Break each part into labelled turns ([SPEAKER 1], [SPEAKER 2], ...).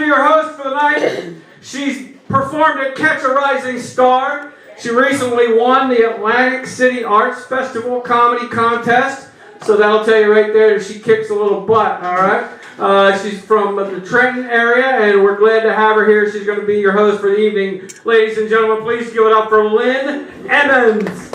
[SPEAKER 1] be your host for the night. She's performed at Catch a Rising Star. She recently won the Atlantic City Arts Festival Comedy Contest. So that'll tell you right there that she kicks a little butt, all right? She's from the Trenton area, and we're glad to have her here. She's going to be your host for the evening. Ladies and gentlemen, please give it up for Lynn Evans.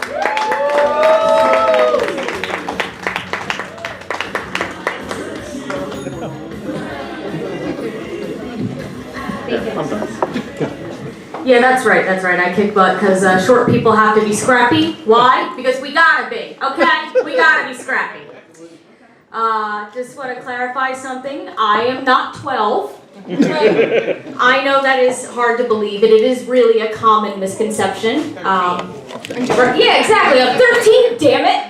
[SPEAKER 2] Yeah, that's right, I kick butt because short people have to be scrappy. Why? Because we gotta be, okay? We gotta be scrappy. Just want to clarify something. I am not 12. I know that is hard to believe, and it is really a common misconception. Yeah, exactly, I'm 13, damn it!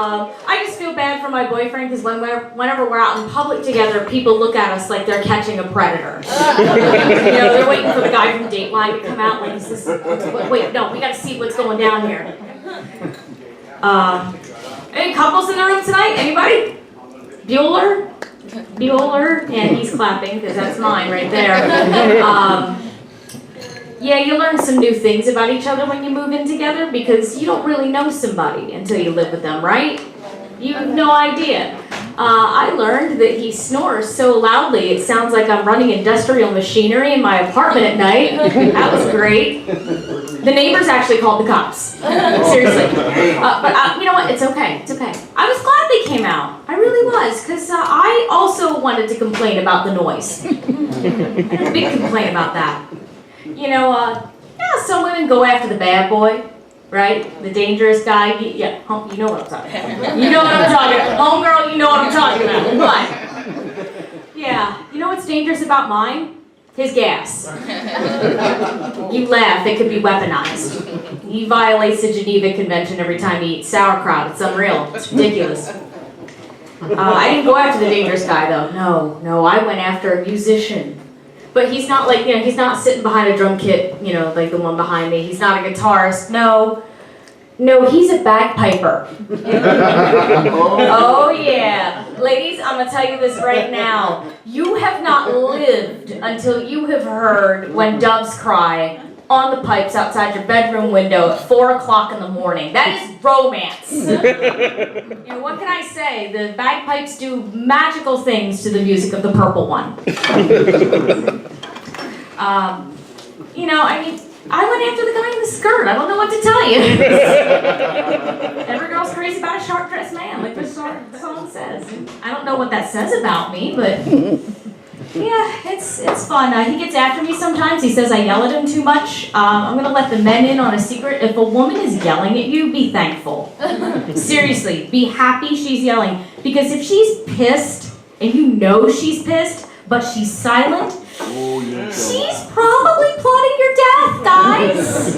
[SPEAKER 2] I just feel bad for my boyfriend because whenever we're out in public together, people look at us like they're catching a predator. They're waiting for the guy from Dateline to come out. Like, is this? Wait, no, we got to see what's going down here. Any couples in the room tonight? Anybody? Bueller, and he's clapping because that's mine right there. Yeah, you learn some new things about each other when you move in together because you don't really know somebody until you live with them, right? You have no idea. I learned that he snores so loudly it sounds like I'm running industrial machinery in my apartment at night. That was great. The neighbors actually called the cops. Seriously. But you know what? It's okay. It's okay. I was glad they came out. I really was, because I also wanted to complain about the noise. I had a big complaint about that. Some women go after the bad boy, right? The dangerous guy. Yeah, you know what I'm talking about. You know what I'm talking about. Homegirl, you know what I'm talking about. But, yeah, you know what's dangerous about mine? His gas. You laugh, it could be weaponized. He violates the Geneva Convention every time he eats sauerkraut. It's unreal. It's ridiculous. I didn't go after the dangerous guy, though. No, I went after a musician. But he's not like, he's not sitting behind a drum kit, like the one behind me. He's not a guitarist. No, he's a bagpiper. Oh, yeah. Ladies, I'm going to tell you this right now. You have not lived until you have heard when doves cry on the pipes outside your bedroom window at 4 o'clock in the morning. That is romance. What can I say? The bagpipes do magical things to the music of the Purple One. I went after the guy in the skirt. I don't know what to tell you. Every girl's crazy about a short-dressed man, like the song says. I don't know what that says about me, but yeah, it's fun. He gets after me sometimes. He says I yell at him too much. I'm going to let the men in on a secret. If a woman is yelling at you, be thankful. Seriously, be happy she's yelling. Because if she's pissed, and you know she's pissed, but she's silent, she's probably plotting your death, guys.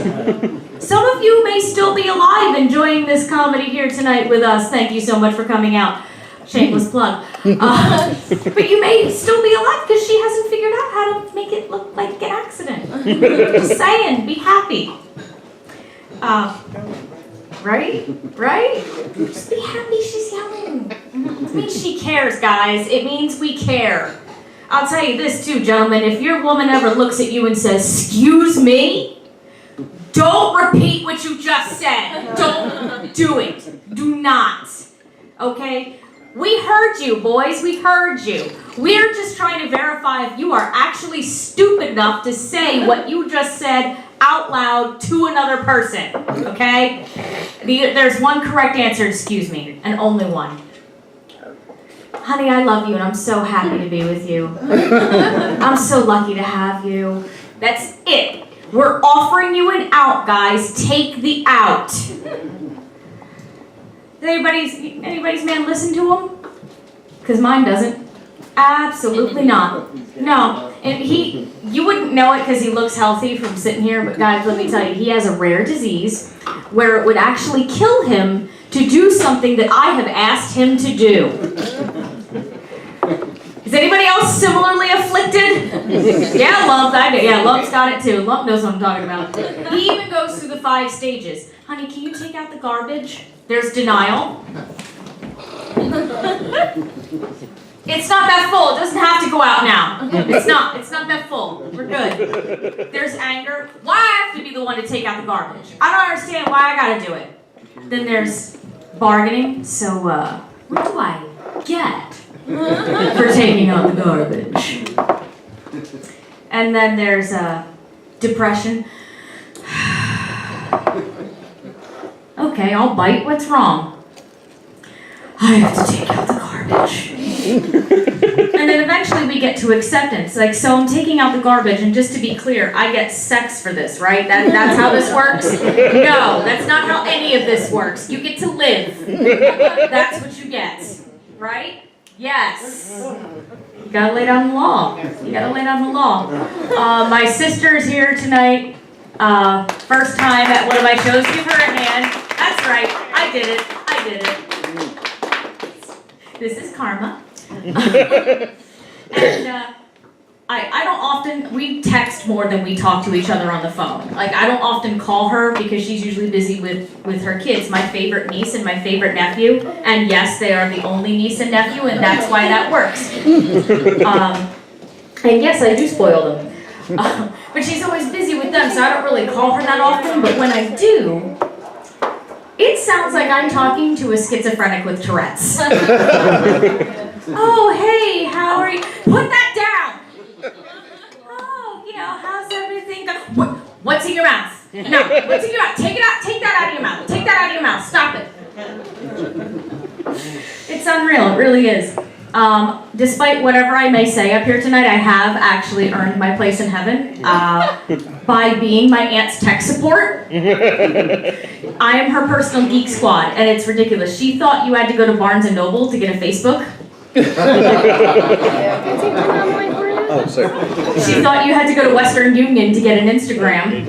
[SPEAKER 2] Some of you may still be alive enjoying this comedy here tonight with us. Thank you so much for coming out. Shameless plug. But you may still be alive because she hasn't figured out how to make it look like an accident. Just saying, be happy. Right? Just be happy she's yelling. It means she cares, guys. It means we care. I'll tell you this too, gentlemen. If your woman ever looks at you and says, "Excuse me," don't repeat what you just said. Don't do it. Do not. Okay? We heard you, boys. We heard you. We're just trying to verify if you are actually stupid enough to say what you just said out loud to another person. Okay? There's one correct answer, excuse me, and only one. Honey, I love you, and I'm so happy to be with you. I'm so lucky to have you. That's it. We're offering you an out, guys. Take the out. Does anybody's man listen to him? Because mine doesn't. Absolutely not. No. And you wouldn't know it because he looks healthy from sitting here, but guys, let me tell you, he has a rare disease where it would actually kill him to do something that I have asked him to do. Is anybody else similarly afflicted? Yeah, Lump, Lump's got it too. Lump knows what I'm talking about. He even goes through the 5 stages. Honey, can you take out the garbage? There's denial. It's not that full. It doesn't have to go out now. It's not that full. We're good. There's anger. Why I have to be the one to take out the garbage? I don't understand why I gotta do it. Then there's bargaining. So, what do I get for taking out the garbage? And then there's, depression. Okay, I'll bite. What's wrong? I have to take out the garbage. And then eventually we get to acceptance. Like, so I'm taking out the garbage, and just to be clear, I get sex for this, right? That's how this works? No, that's not how any of this works. You get to live. That's what you get, right? Yes. You gotta lay down the law. You gotta lay down the law. My sister's here tonight. First time at one of my shows. Give her a hand. That's right. I did it. This is Karma. And I don't often, we text more than we talk to each other on the phone. Like, I don't often call her because she's usually busy with her kids. My favorite niece and my favorite nephew. And yes, they are the only niece and nephew, and that's why that works. And yes, I do spoil them. But she's always busy with them, so I don't really call her that often. But when I do, it sounds like I'm talking to a schizophrenic with Tourette's. Oh, hey, how are you? Put that down! Oh, how's everything going? What's in your mouth? No, what's in your mouth? Take it out, take that out of your mouth. Take that out of your mouth, stop it. It's unreal, it really is. Despite whatever I may say up here tonight, I have actually earned my place in heaven by being my aunt's tech support. I am her personal geek squad, and it's ridiculous. She thought you had to go to Barnes & Noble to get a Facebook.
[SPEAKER 3] Oh, sorry.
[SPEAKER 2] She thought you had to go to Western Union to get an Instagram.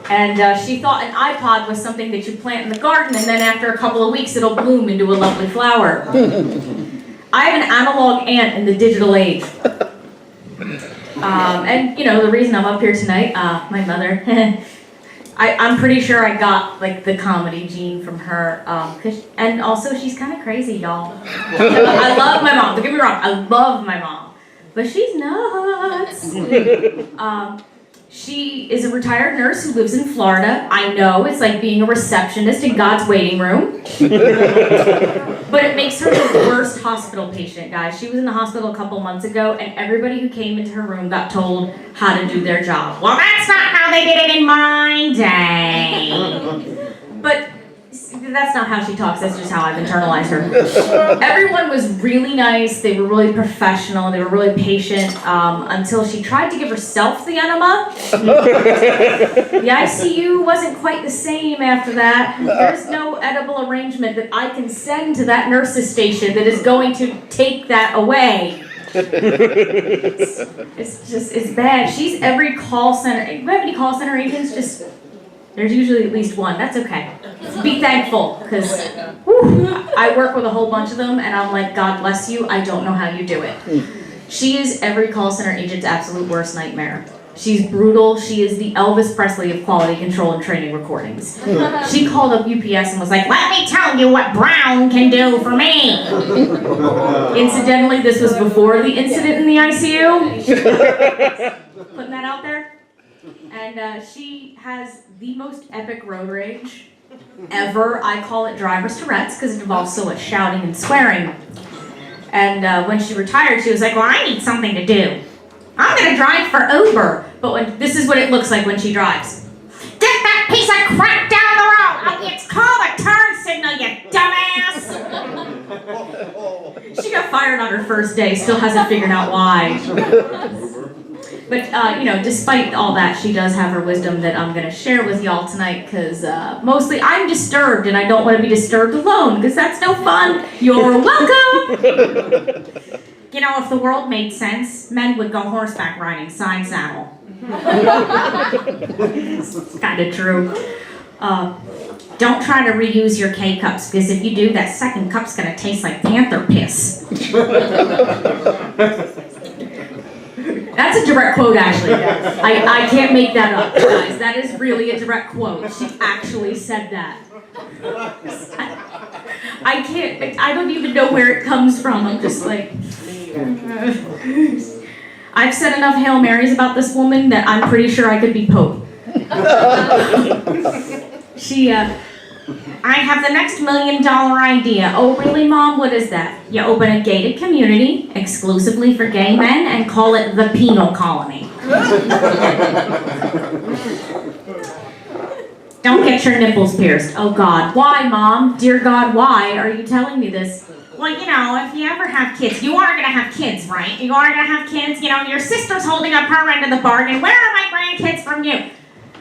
[SPEAKER 2] And she thought an iPod was something that you plant in the garden, and then after a couple of weeks it'll bloom into a lovely flower. I have an analog aunt in the digital age. And the reason I'm up here tonight, my mother, I'm pretty sure I got like the comedy gene from her, and also she's kind of crazy, y'all. I love my mom, don't get me wrong, I love my mom, but she's nuts. She is a retired nurse who lives in Florida. I know, it's like being a receptionist in God's waiting room. But it makes her the worst hospital patient, guys. She was in the hospital a couple months ago, and everybody who came into her room got told how to do their job. Well, that's not how they did it in my day. But that's not how she talks, that's just how I've internalized her. Everyone was really nice, they were really professional, they were really patient, until she tried to give herself the enema. The ICU wasn't quite the same after that. There's no edible arrangement that I can send to that nurse's station that is going to take that away. It's bad. She's every call center. Do you have any call center agents? There's usually at least one. That's okay. Be thankful, because I work with a whole bunch of them, and I'm like, God bless you, I don't know how you do it. She is every call center agent's absolute worst nightmare. She's brutal. She is the Elvis Presley of quality control and training recordings. She called up UPS and was like, let me tell you what Brown can do for me. Incidentally, this was before the incident in the ICU. Putting that out there. And she has the most epic road rage ever. I call it driver's Tourette's because it involves so much shouting and swearing. And when she retired, she was like, well, I need something to do. I'm going to drive for Uber. But this is what it looks like when she drives. Get that piece of crap down the road. It's called a turn signal, you dumbass. She got fired on her first day, still hasn't figured out why. But, despite all that, she does have her wisdom that I'm going to share with y'all tonight, because mostly I'm disturbed, and I don't want to be disturbed alone, because that's no fun. You're welcome! If the world made sense, men would go horseback riding, side saddle. It's kind of true. Don't try to reuse your K-cups, because if you do, that second cup's going to taste like panther piss. That's a direct quote, actually. I can't make that up, guys. That is really a direct quote. She actually said that. I can't, I don't even know where it comes from. I'm just like, I've said enough Hail Marys about this woman that I'm pretty sure I could be Pope. I have the next $1 million idea. Oh, really, Mom? What is that? You open a gated community exclusively for gay men and call it the penal colony. Don't get your nipples pierced. Oh, God. Why, Mom? Dear God, why are you telling me this? Well, you know, if you ever have kids, you are going to have kids, right? You are going to have kids. You know, your sister's holding up her end of the bargain. Where are my grandkids from you?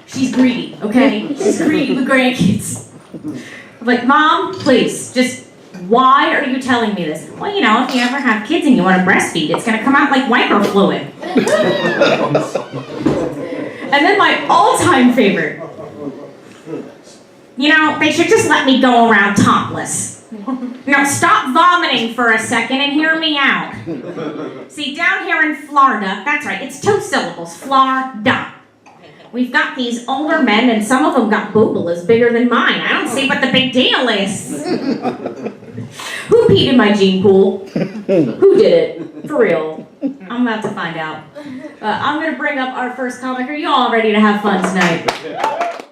[SPEAKER 2] She's greedy, okay? She's greedy with grandkids. I'm like, Mom, please, just, why are you telling me this? Well, you know, if you ever have kids and you want to breastfeed, it's going to come out like wiper fluid. And then my all-time favorite. You know, they should just let me go around topless. Now, stop vomiting for a second and hear me out. See, down here in Florida, that's right, it's 2 syllables, Florida. We've got these older men, and some of them got boobalas bigger than mine. I don't see what the big deal is. Who peed in my gene pool? Who did it? For real. I'm about to find out. I'm going to bring up our first comic. Are you all ready to have fun tonight?